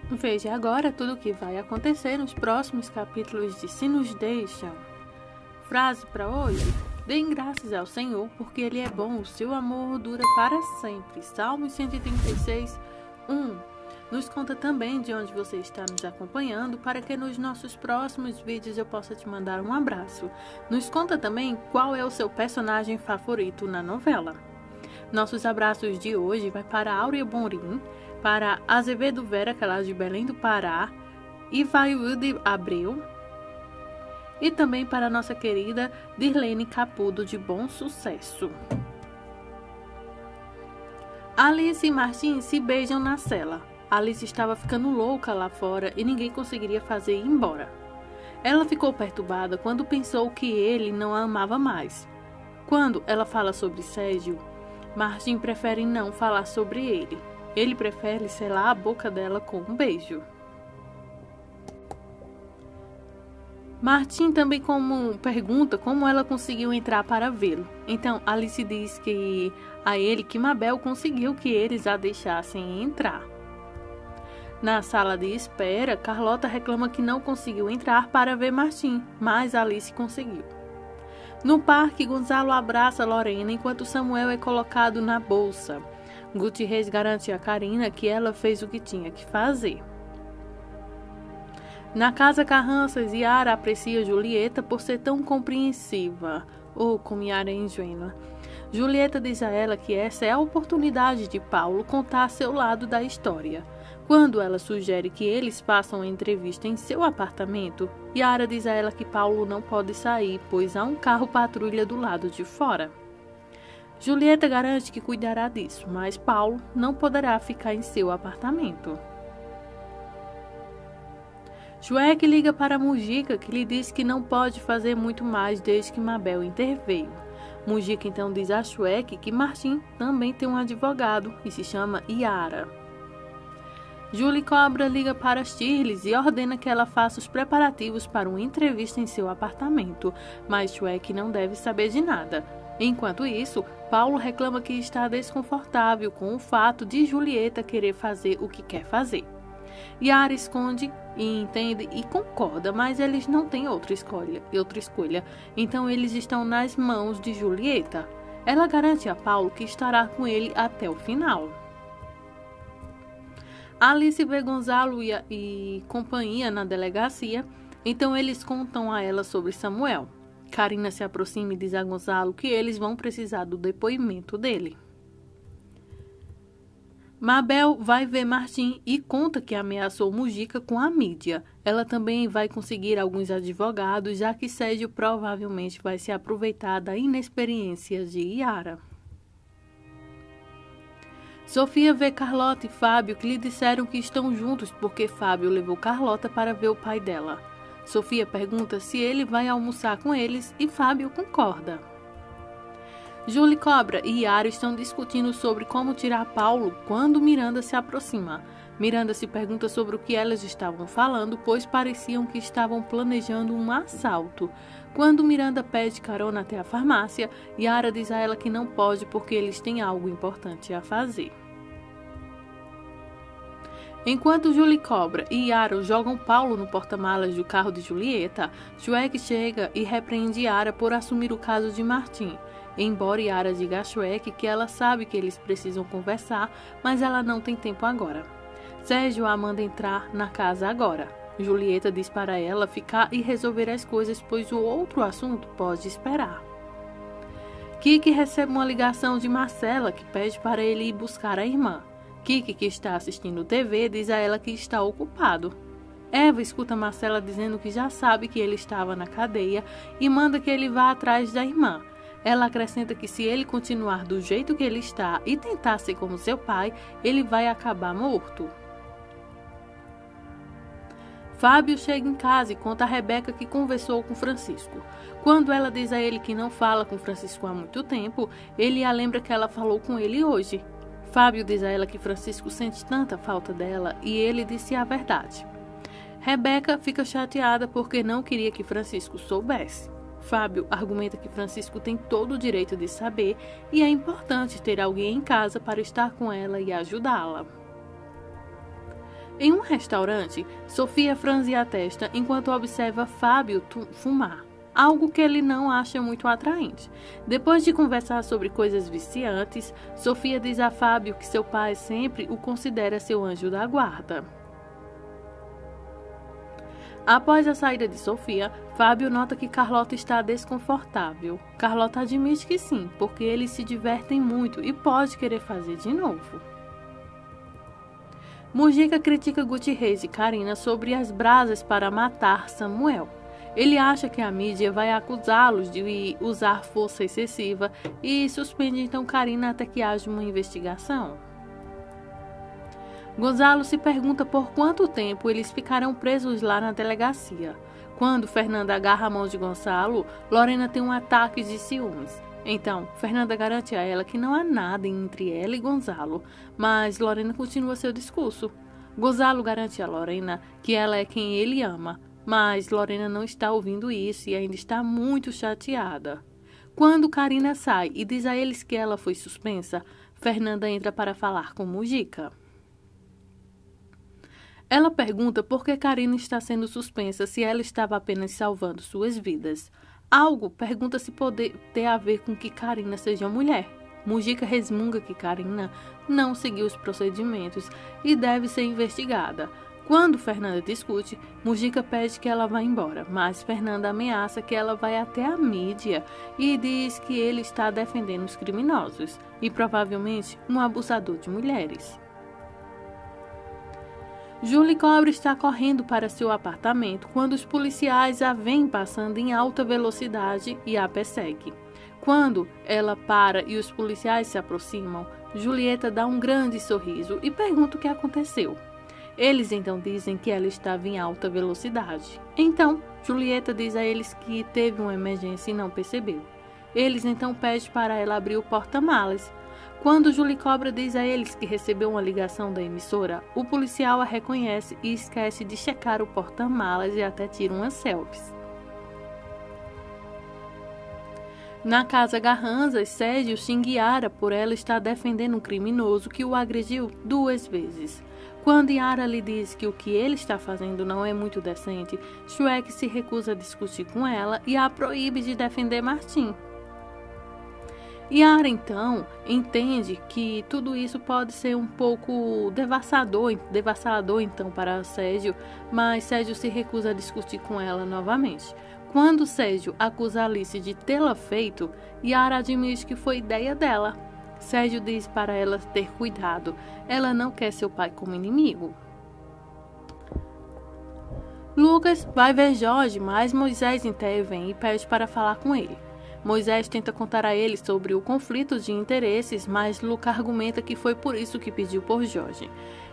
Veja agora tudo o que vai acontecer nos próximos capítulos de Se Nos Deixam. Frase para hoje: deem graças ao Senhor, porque Ele é bom, o seu amor dura para sempre. Salmos 136, 1. Nos conta também de onde você está nos acompanhando, para que nos nossos próximos vídeos eu possa te mandar um abraço. Nos conta também qual é o seu personagem favorito na novela. Nossos abraços de hoje vai para Áurea Bonrim, para Azevedo Vera, que ela é de Belém do Pará, Ivaiude Abreu, e também para nossa querida Dirlene Capudo, de Bom Sucesso. Alice e Martim se beijam na cela. Alice estava ficando louca lá fora e ninguém conseguiria fazer ir embora. Ela ficou perturbada quando pensou que ele não a amava mais. Quando ela fala sobre Sérgio, Martim prefere não falar sobre ele. Ele prefere selar a boca dela com um beijo. Martim também pergunta como ela conseguiu entrar para vê-lo. Então Alice diz a ele que Mabel conseguiu que eles a deixassem entrar. Na sala de espera, Carlota reclama que não conseguiu entrar para ver Martim, mas Alice conseguiu. No parque, Gonzalo abraça Lorena enquanto Samuel é colocado na bolsa. Gutierrez garante a Karina que ela fez o que tinha que fazer. Na casa Carranças, Yara aprecia Julieta por ser tão compreensiva. Como Yara é ingênua. Julieta diz a ela que essa é a oportunidade de Paulo contar seu lado da história. Quando ela sugere que eles façam a entrevista em seu apartamento, Yara diz a ela que Paulo não pode sair, pois há um carro patrulha do lado de fora. Julieta garante que cuidará disso, mas Paulo não poderá ficar em seu apartamento. Schweck liga para Mujica, que lhe diz que não pode fazer muito mais desde que Mabel interveio. Mujica então diz a Schweck que Martim também tem um advogado e se chama Yara. Julie Cobra liga para Shirley e ordena que ela faça os preparativos para uma entrevista em seu apartamento, mas Schweck não deve saber de nada. Enquanto isso, Paulo reclama que está desconfortável com o fato de Julieta querer fazer o que quer fazer. Yara esconde e entende e concorda, mas eles não têm outra escolha, então eles estão nas mãos de Julieta. Ela garante a Paulo que estará com ele até o final. Alice vê Gonzalo e companhia na delegacia, então eles contam a ela sobre Samuel. Karina se aproxima e diz a Gonzalo que eles vão precisar do depoimento dele. Mabel vai ver Martim e conta que ameaçou Mujica com a mídia. Ela também vai conseguir alguns advogados, já que Sérgio provavelmente vai se aproveitar da inexperiência de Yara. Sofia vê Carlota e Fábio, que lhe disseram que estão juntos porque Fábio levou Carlota para ver o pai dela. Sofia pergunta se ele vai almoçar com eles e Fábio concorda. Julie Cobra e Yara estão discutindo sobre como tirar Paulo quando Miranda se aproxima. Miranda se pergunta sobre o que elas estavam falando, pois pareciam que estavam planejando um assalto. Quando Miranda pede carona até a farmácia, Yara diz a ela que não pode porque eles têm algo importante a fazer. Enquanto Julie Cobra e Yara jogam Paulo no porta-malas do carro de Julieta, Schweck chega e repreende Yara por assumir o caso de Martim. Embora Yara diga a Schweck que ela sabe que eles precisam conversar, mas ela não tem tempo agora. Sérgio a manda entrar na casa agora. Julieta diz para ela ficar e resolver as coisas, pois o outro assunto pode esperar. Kiki recebe uma ligação de Marcela, que pede para ele ir buscar a irmã. Kiki, que está assistindo TV, diz a ela que está ocupado. Eva escuta Marcela dizendo que já sabe que ele estava na cadeia e manda que ele vá atrás da irmã. Ela acrescenta que se ele continuar do jeito que ele está e tentar ser como seu pai, ele vai acabar morto. Fábio chega em casa e conta a Rebeca que conversou com Francisco. Quando ela diz a ele que não fala com Francisco há muito tempo, ele a lembra que ela falou com ele hoje. Fábio diz a ela que Francisco sente tanta falta dela e ele disse a verdade. Rebeca fica chateada porque não queria que Francisco soubesse. Fábio argumenta que Francisco tem todo o direito de saber e é importante ter alguém em casa para estar com ela e ajudá-la. Em um restaurante, Sofia franze a testa enquanto observa Fábio fumar, algo que ele não acha muito atraente. Depois de conversar sobre coisas viciantes, Sofia diz a Fábio que seu pai sempre o considera seu anjo da guarda. Após a saída de Sofia, Fábio nota que Carlota está desconfortável. Carlota admite que sim, porque eles se divertem muito e pode querer fazer de novo. Mujica critica Gutierrez e Karina sobre as brasas para matar Samuel. Ele acha que a mídia vai acusá-los de usar força excessiva e suspende então Karina até que haja uma investigação. Gonzalo se pergunta por quanto tempo eles ficarão presos lá na delegacia. Quando Fernanda agarra a mão de Gonzalo, Lorena tem um ataque de ciúmes. Então, Fernanda garante a ela que não há nada entre ela e Gonzalo, mas Lorena continua seu discurso. Gonzalo garante a Lorena que ela é quem ele ama, mas Lorena não está ouvindo isso e ainda está muito chateada. Quando Karina sai e diz a eles que ela foi suspensa, Fernanda entra para falar com Mujica. Ela pergunta por que Karina está sendo suspensa se ela estava apenas salvando suas vidas. Algo pergunta se pode ter a ver com que Karina seja mulher. Mujica resmunga que Karina não seguiu os procedimentos e deve ser investigada. Quando Fernanda discute, Mujica pede que ela vá embora, mas Fernanda ameaça que ela vai até a mídia e diz que ele está defendendo os criminosos e provavelmente um abusador de mulheres. Julie Cobra está correndo para seu apartamento quando os policiais a veem passando em alta velocidade e a perseguem. Quando ela para e os policiais se aproximam, Julieta dá um grande sorriso e pergunta o que aconteceu. Eles então dizem que ela estava em alta velocidade. Então, Julieta diz a eles que teve uma emergência e não percebeu. Eles então pedem para ela abrir o porta-malas. Quando Julie Cobra diz a eles que recebeu uma ligação da emissora, o policial a reconhece e esquece de checar o porta-malas e até tira umas selfies. Na casa Garranza, Sérgio xinga Yara por ela estar defendendo um criminoso que o agrediu 2 vezes. Quando Yara lhe diz que o que ele está fazendo não é muito decente, Schweck se recusa a discutir com ela e a proíbe de defender Martim. Yara, então, entende que tudo isso pode ser um pouco devastador então para Sérgio, mas Sérgio se recusa a discutir com ela novamente. Quando Sérgio acusa Alice de tê-la feito, Yara admite que foi ideia dela. Sérgio diz para ela ter cuidado, ela não quer seu pai como inimigo. Lucas vai ver Jorge, mas Moisés intervém e pede para falar com ele. Moisés tenta contar a ele sobre o conflito de interesses, mas Lucas argumenta que foi por isso que pediu por Jorge.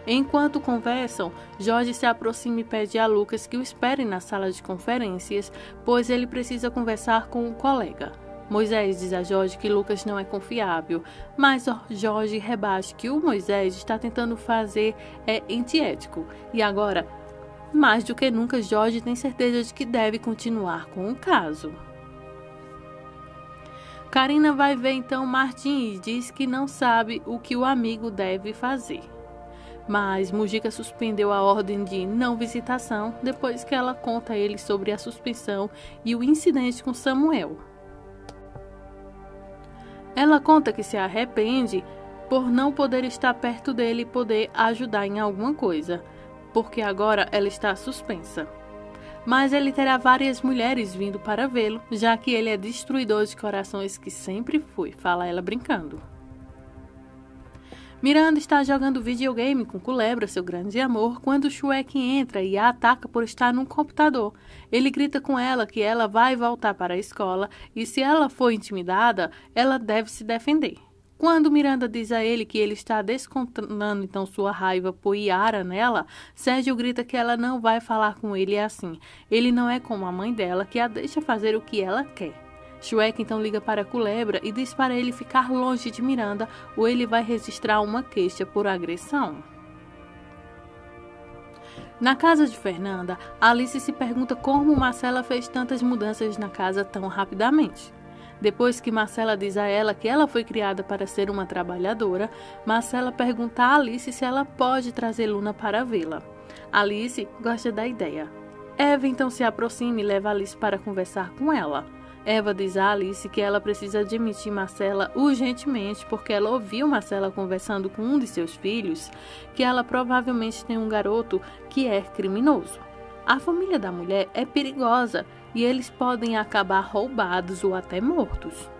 Enquanto conversam, Jorge se aproxima e pede a Lucas que o espere na sala de conferências, pois ele precisa conversar com um colega. Moisés diz a Jorge que Lucas não é confiável, mas Jorge rebate que o Moisés está tentando fazer antiético. E agora, mais do que nunca, Jorge tem certeza de que deve continuar com o caso. Karina vai ver então Martim e diz que não sabe o que o amigo deve fazer. Mas Mujica suspendeu a ordem de não visitação depois que ela conta a ele sobre a suspensão e o incidente com Samuel. Ela conta que se arrepende por não poder estar perto dele e poder ajudar em alguma coisa, porque agora ela está suspensa. Mas ele terá várias mulheres vindo para vê-lo, já que ele é destruidor de corações que sempre foi, fala ela brincando. Miranda está jogando videogame com Culebra, seu grande amor, quando Schweck entra e a ataca por estar num computador. Ele grita com ela que ela vai voltar para a escola e se ela for intimidada, ela deve se defender. Quando Miranda diz a ele que ele está descontando então sua raiva por Yara nela, Sérgio grita que ela não vai falar com ele assim. Ele não é como a mãe dela, que a deixa fazer o que ela quer. Schweck então liga para Culebra e diz para ele ficar longe de Miranda ou ele vai registrar uma queixa por agressão. Na casa de Fernanda, Alice se pergunta como Marcela fez tantas mudanças na casa tão rapidamente. Depois que Marcela diz a ela que ela foi criada para ser uma trabalhadora, Marcela pergunta a Alice se ela pode trazer Luna para vê-la. Alice gosta da ideia. Eva então se aproxima e leva Alice para conversar com ela. Eva diz a Alice que ela precisa admitir Marcela urgentemente porque ela ouviu Marcela conversando com um de seus filhos que ela provavelmente tem um garoto que é criminoso. A família da mulher é perigosa e eles podem acabar roubados ou até mortos.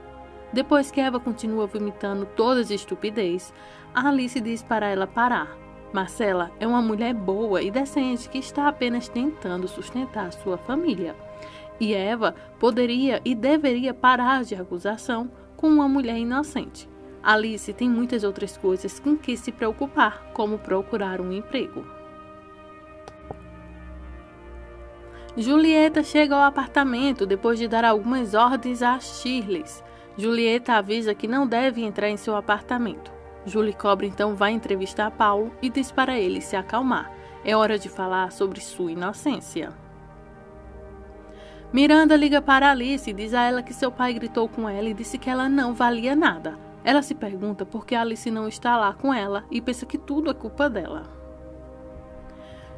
Depois que Eva continua vomitando todas as estupidez, Alice diz para ela parar. Marcela é uma mulher boa e decente que está apenas tentando sustentar sua família. E Eva poderia e deveria parar de acusação com uma mulher inocente. Alice tem muitas outras coisas com que se preocupar, como procurar um emprego. Julieta chega ao apartamento depois de dar algumas ordens a Shirley. Julieta avisa que não deve entrar em seu apartamento. Julie Cobra então vai entrevistar Paulo e diz para ele se acalmar. É hora de falar sobre sua inocência. Miranda liga para Alice e diz a ela que seu pai gritou com ela e disse que ela não valia nada. Ela se pergunta por que Alice não está lá com ela e pensa que tudo é culpa dela.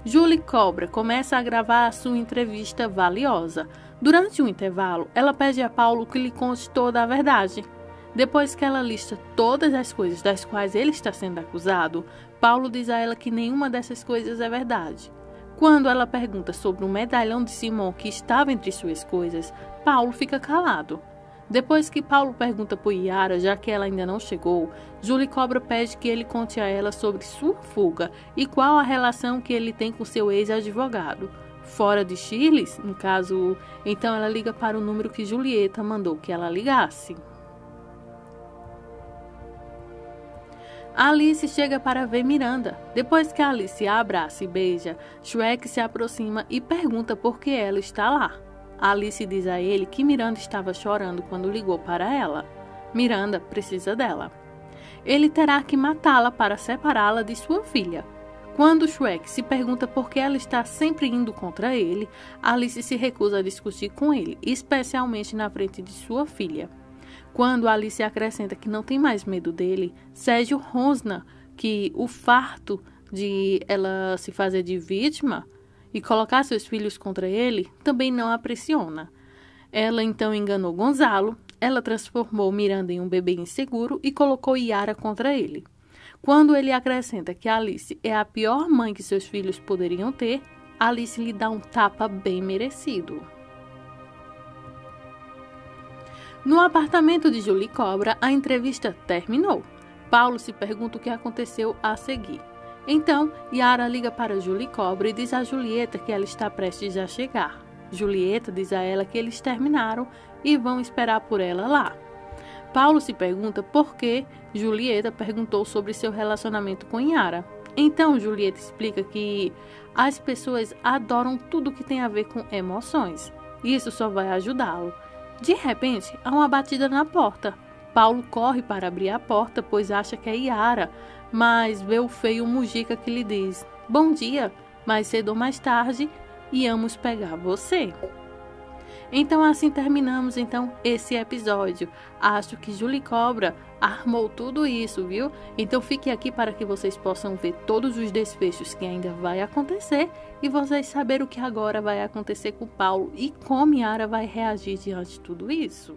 Julie Cobra começa a gravar a sua entrevista valiosa. Durante o intervalo, ela pede a Paulo que lhe conte toda a verdade. Depois que ela lista todas as coisas das quais ele está sendo acusado, Paulo diz a ela que nenhuma dessas coisas é verdade. Quando ela pergunta sobre o medalhão de Simon que estava entre suas coisas, Paulo fica calado. Depois que Paulo pergunta por Yara, já que ela ainda não chegou, Julie Cobra pede que ele conte a ela sobre sua fuga e qual a relação que ele tem com seu ex-advogado. Fora de Shirley, no caso, então ela liga para o número que Julieta mandou que ela ligasse. Alice chega para ver Miranda. Depois que Alice a abraça e beija, Shrek se aproxima e pergunta por que ela está lá. Alice diz a ele que Miranda estava chorando quando ligou para ela. Miranda precisa dela. Ele terá que matá-la para separá-la de sua filha. Quando Shrek se pergunta por que ela está sempre indo contra ele, Alice se recusa a discutir com ele, especialmente na frente de sua filha. Quando Alice acrescenta que não tem mais medo dele, Sérgio rosna que o farto de ela se fazer de vítima e colocar seus filhos contra ele também não a pressiona. Ela então enganou Gonzalo, ela transformou Miranda em um bebê inseguro e colocou Yara contra ele. Quando ele acrescenta que Alice é a pior mãe que seus filhos poderiam ter, Alice lhe dá um tapa bem merecido. No apartamento de Julie Cobra, a entrevista terminou. Paulo se pergunta o que aconteceu a seguir. Então, Yara liga para Julie Cobra e diz a Julieta que ela está prestes a chegar. Julieta diz a ela que eles terminaram e vão esperar por ela lá. Paulo se pergunta por que Julieta perguntou sobre seu relacionamento com Yara. Então, Julieta explica que as pessoas adoram tudo que tem a ver com emoções. Isso só vai ajudá-lo. De repente, há uma batida na porta. Paulo corre para abrir a porta, pois acha que é Yara, mas vê o feio Mujica que lhe diz: "Bom dia, mais cedo ou mais tarde, íamos pegar você." Então assim terminamos esse episódio. Acho que Julie Cobra armou tudo isso, viu? Então fique aqui para que vocês possam ver todos os desfechos que ainda vai acontecer e vocês saberem o que agora vai acontecer com Paulo e como Yara vai reagir diante de tudo isso.